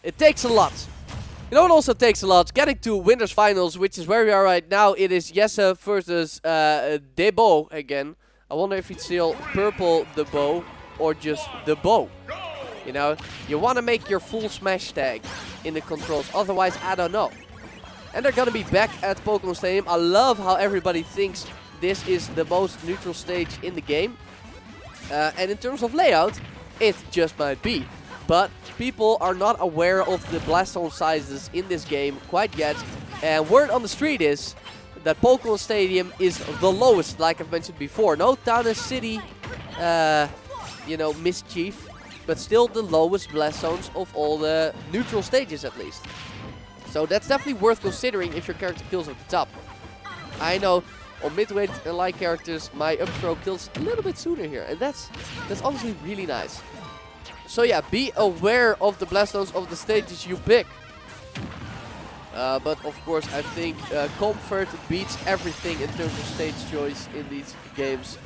It takes a lot. You know what also takes a lot? Getting to Winners Finals, which is where we are right now. It is Jesse versus Debo again. I wonder if it's still Purpledebo or just Debo. You know, you want to make your full smash tag in the controls. Otherwise, I don't know. And they're going to be back at Pokemon Stadium. I love how everybody thinks this is the most neutral stage in the game. And in terms of layout, it just might be. But people are not aware of the blast zone sizes in this game quite yet. And word on the street is that Pokemon Stadium is the lowest, like I've mentioned before. No town and city, you know, mischief. But still the lowest blast zones of all the neutral stages at least. So that's definitely worth considering if your character kills at the top. I know on mid-weight and light characters my up throw kills a little bit sooner here. And that's honestly really nice. So yeah, be aware of the blast zones of the stages you pick. But of course I think comfort beats everything in terms of stage choice in these games.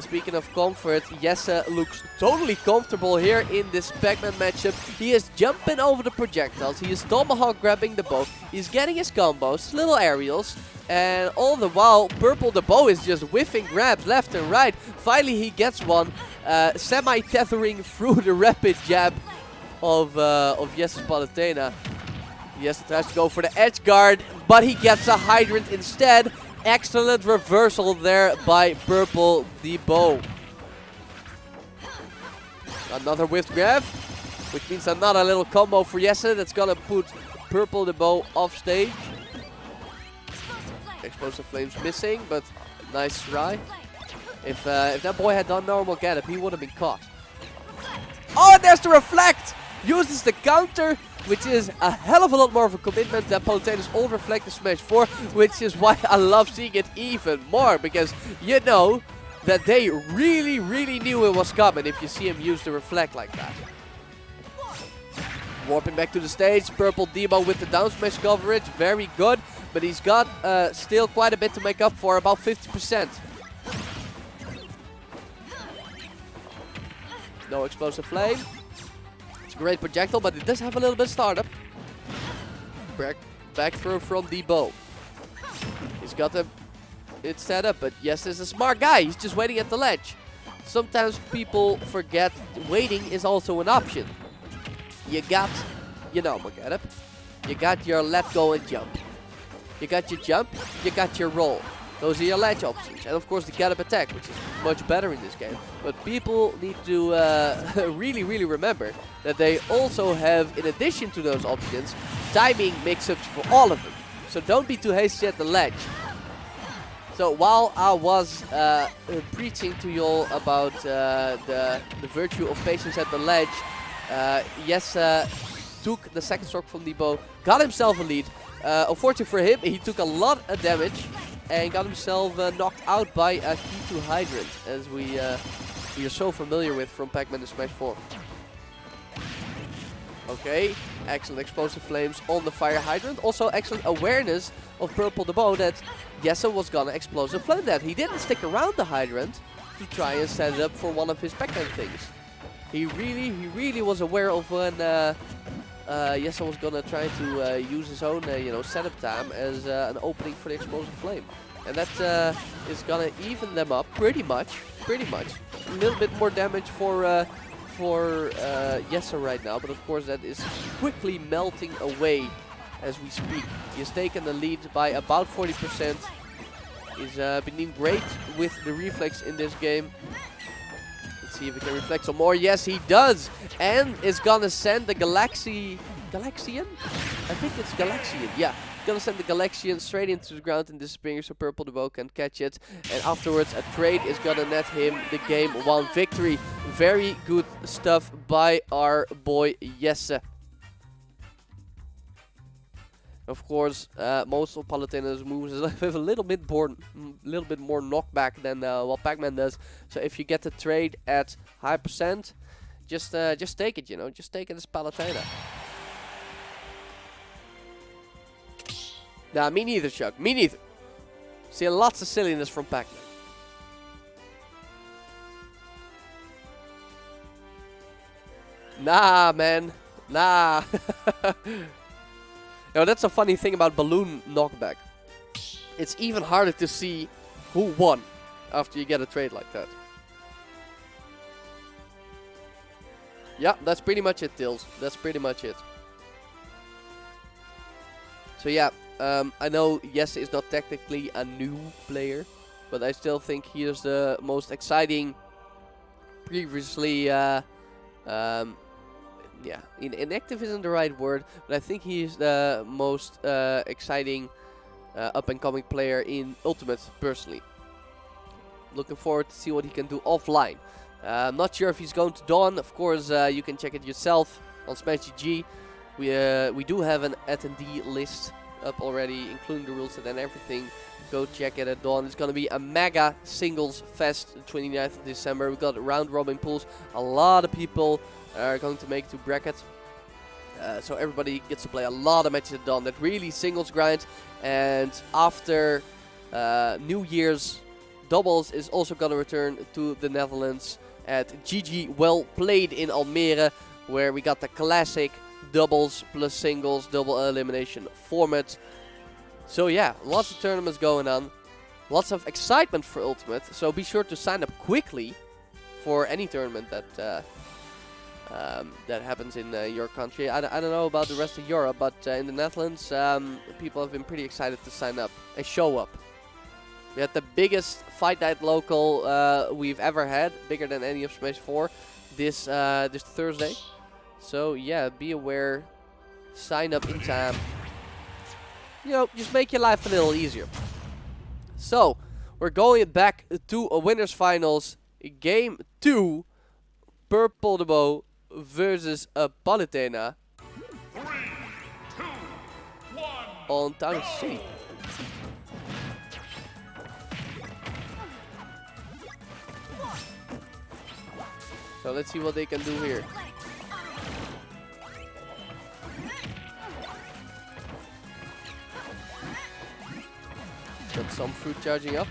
Speaking of comfort, Jesse looks totally comfortable here in this Pac-Man matchup. He is jumping over the projectiles, he is tomahawk grabbing the bow, he's getting his combos, little aerials. And all the while, Purpledebo is just whiffing grabs left and right. Finally he gets one, semi-tethering through the rapid jab of Jesse's Palutena. Jesse tries to go for the edge guard, but he gets a hydrant instead. Excellent reversal there by Purpledebo. Another whiff grab, which means another little combo for Jesse that's gonna put Purpledebo off stage. Explosive Flames missing, but nice try. If that boy had done normal get up, he would have been caught. Oh, there's the reflect! Uses the counter, which is a hell of a lot more of a commitment than Palutena's old reflective smash 4, which is why I love seeing it even more, because you know that they really knew it was coming if you see him use the reflect like that. Warping back to the stage, Purpledebo with the down smash coverage, very good, but he's got still quite a bit to make up for, about 50%. No explosive flame. It's a great projectile, but it does have a little bit of startup. Back throw from Debo. He's got it set up, but yes, is a smart guy. He's just waiting at the ledge. Sometimes people forget waiting is also an option. You got, you know, get up. You got your let go and jump. You got your jump, you got your roll. Those are your ledge options. And of course the get up attack, which is much better in this game. But people need to really remember that they also have, in addition to those options, timing mix-ups for all of them. So don't be too hasty at the ledge. So while I was preaching to you all about the virtue of patience at the ledge, took the second stroke from Debo, got himself a lead. Unfortunately for him, he took a lot of damage and got himself knocked out by a key to hydrant, as we are so familiar with from Pac-Man and Smash 4. Okay, excellent explosive flames on the fire hydrant. Also excellent awareness of Purpledebo that Jesse was gonna explosive flame that. He didn't stick around the hydrant to try and set it up for one of his Pac-Man things. He really was aware of when Jesse was gonna try to use his own setup time as an opening for the explosive flame. And that is gonna even them up pretty much. A little bit more damage for Jesse right now, but of course that is quickly melting away as we speak. He's taken the lead by about 40%. He's been doing great with the reflex in this game. Let's see if he can reflect some more. Yes, he does, and is gonna send the Galaxian? I think it's Galaxian, yeah. Gonna send the Galaxian straight into the ground and disappearing so Purpledebo can catch it. And afterwards a trade is gonna net him the game 1 victory. Very good stuff by our boy Jesse. Of course, most of Palutena's moves is with a little bit more knockback than what Pac-Man does. So if you get the trade at high percent, just take it, just take it as Palutena. Nah, me neither, Chuck. Me neither. See lots of silliness from Pac-Man. Nah, man. Nah. You know, that's a funny thing about balloon knockback. It's even harder to see who won after you get a trade like that. Yeah, that's pretty much it, Tills. That's pretty much it. So yeah, I know Jesse is not technically a new player, but I still think he is the most exciting. Previously, yeah, inactive isn't the right word, but I think he's the most exciting up-and-coming player in Ultimate, personally. Looking forward to see what he can do offline. I'm not sure if he's going to Dawn. Of course, you can check it yourself on SmashGG. We do have an attendee list up already, including the rule set and everything. Go check it at Dawn. It's going to be a mega singles fest the 29th of December. We've got round robin pools. A lot of people are going to make it to bracket. So everybody gets to play a lot of matches at Dawn. That really singles grind. And after New Year's, doubles is also going to return to the Netherlands at GG Well Played in Almere, where we got the classic doubles plus singles double elimination format. So yeah, lots of tournaments going on, lots of excitement for Ultimate. So be sure to sign up quickly for any tournament that that happens in your country. I don't know about the rest of Europe, but in the Netherlands, people have been pretty excited to sign up and show up. We had the biggest fight night local we've ever had, bigger than any of Smash 4, this Thursday. So yeah, be aware, sign up in time. You know, just make your life a little easier. So, we're going back to a winners finals, game 2, Purpledebo versus Palutena on Town C. So let's see what they can do here. Got some fruit charging up.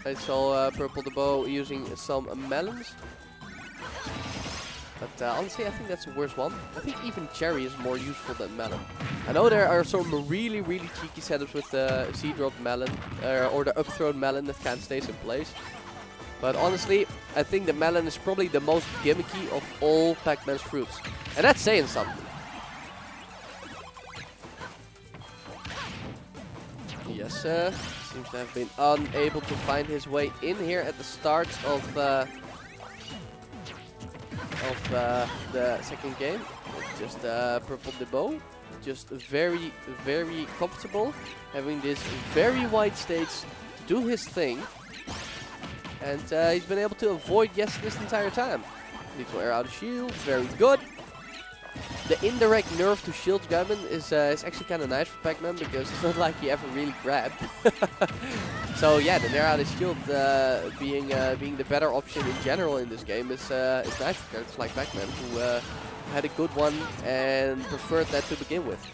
I saw Purpledebo using some melons. But honestly, I think that's the worst one. I think even cherry is more useful than melon. I know there are some really cheeky setups with the Z-drop melon or the up-thrown melon that kind of stays in place. But honestly, I think the melon is probably the most gimmicky of all Pac-Man's fruits. And that's saying something. Yes, seems to have been unable to find his way in here at the start of the second game. Just Purpledebo, just very comfortable, having this very wide stage to do his thing. And he's been able to avoid Yes this entire time. Needs to air out a shield, very good. The indirect nerf to shield grabbing is actually kind of nice for Pac-Man, because it's not like he ever really grabbed. So yeah, the nair out of shield being the better option in general in this game is nice for characters like Pac-Man, who had a good one and preferred that to begin with.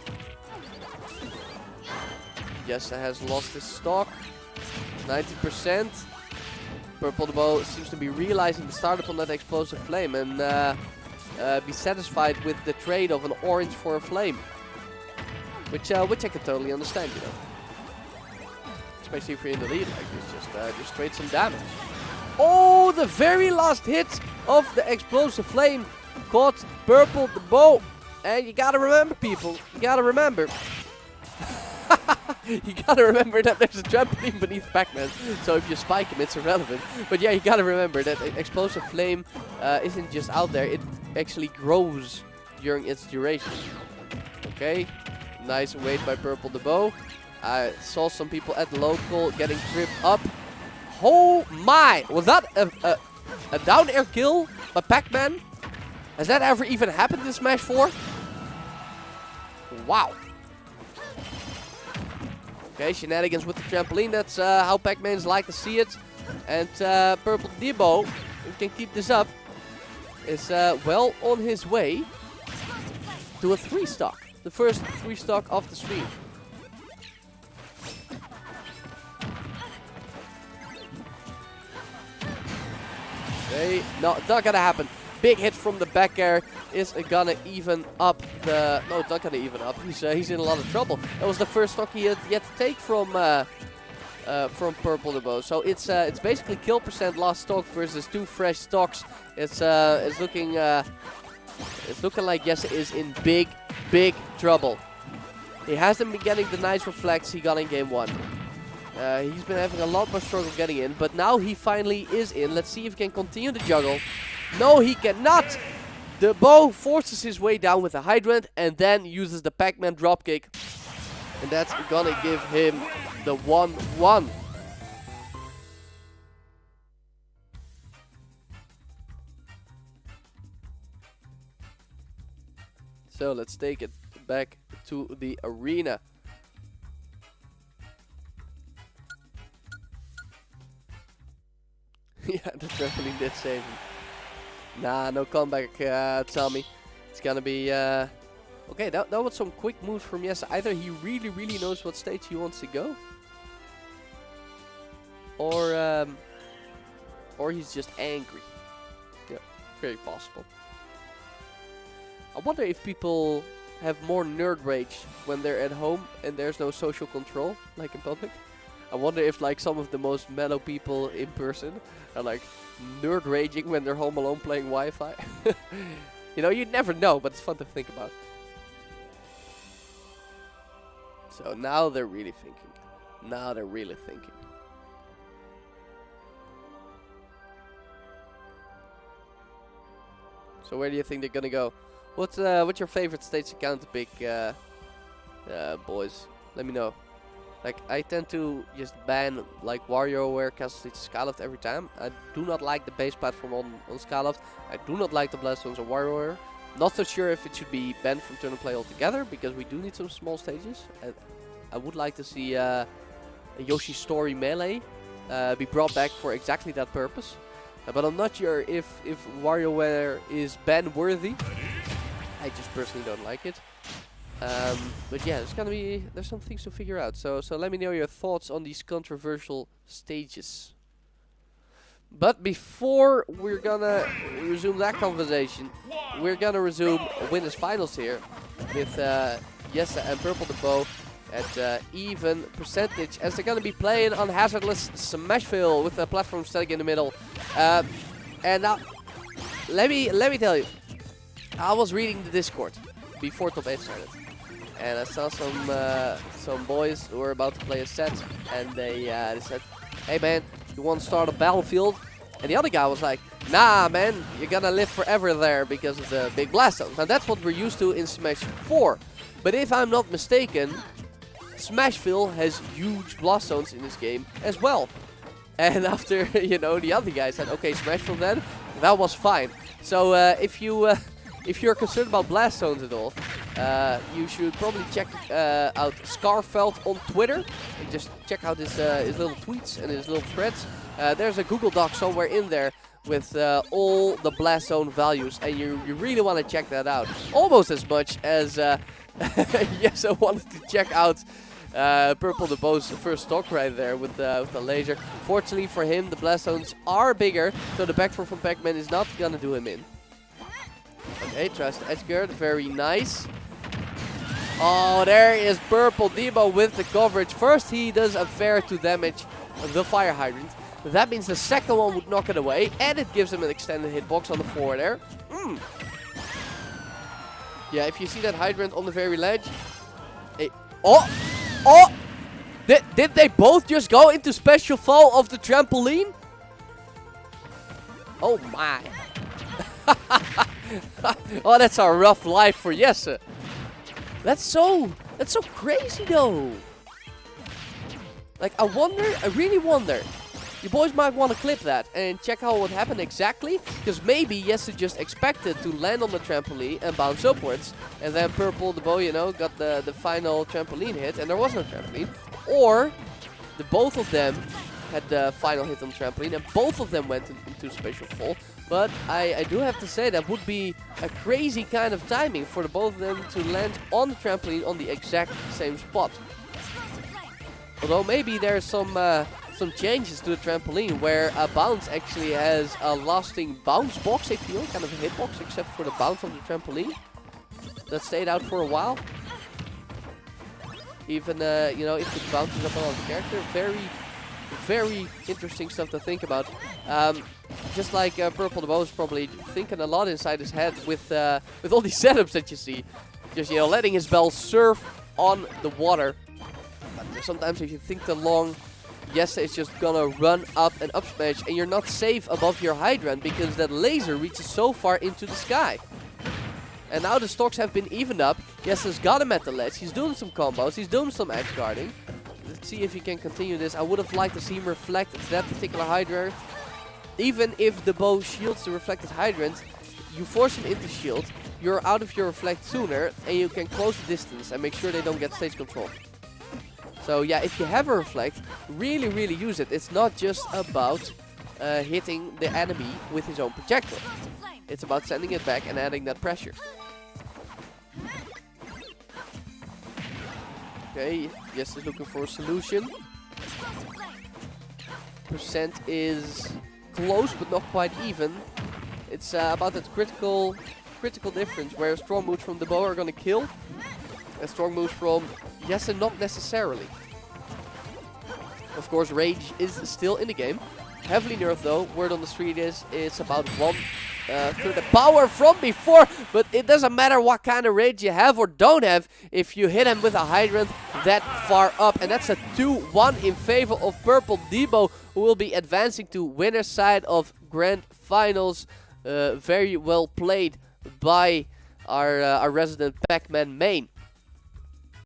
Yes, has lost his stock, 90%. Purpledebo seems to be realizing the startup on that explosive flame and be satisfied with the trade of an orange for a flame, which I can totally understand, you know. Especially if you're in the lead like this, just trade some damage. Oh, the very last hit of the explosive flame caught Purpledebo, and you gotta remember, people, you gotta remember. You gotta remember that there's a trampoline beneath Pac-Man, so if you spike him, it's irrelevant. But yeah, you gotta remember that explosive flame isn't just out there, it actually grows during its duration. Okay, nice wait by Purpledebo. I saw some people at the local getting tripped up. Oh my! Was that a down air kill by Pac-Man? Has that ever even happened in Smash 4? Wow. Okay, shenanigans with the trampoline. That's how Pac-Mans like to see it. And Purpledebo, who can keep this up, is well on his way to a 3-stock. The first 3-stock of the stream. Okay, no, it's not gonna happen. big hit from the back air is gonna even up the... No, it's not gonna even up. He's in a lot of trouble. That was the first stock he had yet to take from Purpledebo. So it's basically kill percent last stock versus 2 fresh stocks. It's looking like Jesse is in big trouble. He hasn't been getting the nice reflex he got in game 1. He's been having a lot more struggle getting in, but now he finally is in. Let's see if he can continue the juggle. No, he cannot. The bow forces his way down with a hydrant and then uses the Pac-Man dropkick. And that's gonna give him the 1-1. So let's take it back to the arena. Yeah, the trampoline did save him. Nah, no comeback, Tommy. It's gonna be... Okay, that was some quick moves from Jesse. Either he really knows what stage he wants to go. Or he's just angry. Yeah, very possible. I wonder if people have more nerd rage when they're at home and there's no social control, like in public. I wonder if like some of the most mellow people in person are like nerd raging when they're home alone playing Wi-Fi. You know, you'd never know, but it's fun to think about. So now they're really thinking. Now they're really thinking. So where do you think they're gonna go? What's your favorite stage account to pick, boys? Let me know. Like, I tend to just ban like WarioWare, Castle Stage, Skyloft every time. I do not like the base platform on Skyloft. I do not like the Blast Zones on WarioWare. Not so sure if it should be banned from Turn and Play altogether, because we do need some small stages. And I would like to see a Yoshi Story Melee be brought back for exactly that purpose. But I'm not sure if WarioWare is ban worthy. I just personally don't like it. But yeah, there's some things to figure out. So let me know your thoughts on these controversial stages. But before we're gonna resume that conversation, we're gonna resume winners finals here with Jesse and Purpledebo at even percentage, as they're gonna be playing on hazardless Smashville with the platform static in the middle. And now let me tell you, I was reading the Discord before top 8 started, and I saw some boys who were about to play a set, and they said, "Hey man, you want to start a battlefield?" And the other guy was like, "Nah man, you're gonna live forever there because of the big blast zones." Now that's what we're used to in Smash 4, but if I'm not mistaken, Smashville has huge blast zones in this game as well. And after, you know, the other guy said, "Okay, Smashville then," that was fine. So if you're concerned about blast zones at all, you should probably check out Scarfelt on Twitter and just check out his little tweets and his little threads. There's a Google Doc somewhere in there with all the blast zone values, and you really want to check that out. Almost as much as yes, I wanted to check out Purpledebo's first stock right there with the laser. Fortunately for him, the blast zones are bigger, so the back throw from Pac-Man is not gonna do him in. Okay, tries to edge guard, very nice. Oh, there is Purpledebo with the coverage. First, he does a fair to damage the fire hydrant. That means the second one would knock it away, and it gives him an extended hitbox on the floor there. Yeah, if you see that hydrant on the very ledge. Oh! Did they both just go into special fall of the trampoline? Oh my. Oh, that's a rough life for Jesse. That's so crazy though. Like, I really wonder. You boys might want to clip that and check out what happened exactly, because maybe Jesse just expected to land on the trampoline and bounce upwards, and then Purpledebo, you know, got the final trampoline hit, and there was no trampoline. Or both of them had the final hit on the trampoline, and both of them went into special fall. But I do have to say that would be a crazy kind of timing for the both of them to land on the trampoline on the exact same spot. Although maybe there's some some changes to the trampoline, where a bounce actually has a lasting bounce box, if you will, kind of a hitbox, except for the bounce of the trampoline. That stayed out for a while. Even, you know, if it bounces up on the character, very interesting stuff to think about. Just like Purpledebo is probably thinking a lot inside his head with all these setups that you see. Just, you know, letting his bell surf on the water. But sometimes if you think too long, Jesse is just gonna run up and up smash, and you're not safe above your hydrant because that laser reaches so far into the sky. And now the stocks have been evened up. Jesse's got him at the ledge. He's doing some combos. He's doing some edge guarding. Let's see if he can continue this. I would have liked to see him reflect that particular hydrant. Even if the bow shields the reflected hydrant, you force him into shield. You're out of your reflect sooner, and you can close the distance and make sure they don't get stage control. So yeah, if you have a reflect, really use it. It's not just about hitting the enemy with his own projectile. It's about sending it back and adding that pressure. Okay, Jess is looking for a solution. Percent is close but not quite even. It's about that critical difference where strong moves from the bow are gonna kill, and strong moves from Jesse not necessarily. Of course, rage is still in the game. Heavily nerfed though. Word on the street is it's about 1/3 the power from before, but it doesn't matter what kind of rage you have or don't have if you hit him with a hydrant that far up. And that's a 2-1 in favor of Purpledebo, who will be advancing to winner's side of Grand Finals. Very well played by our resident Pac-Man main.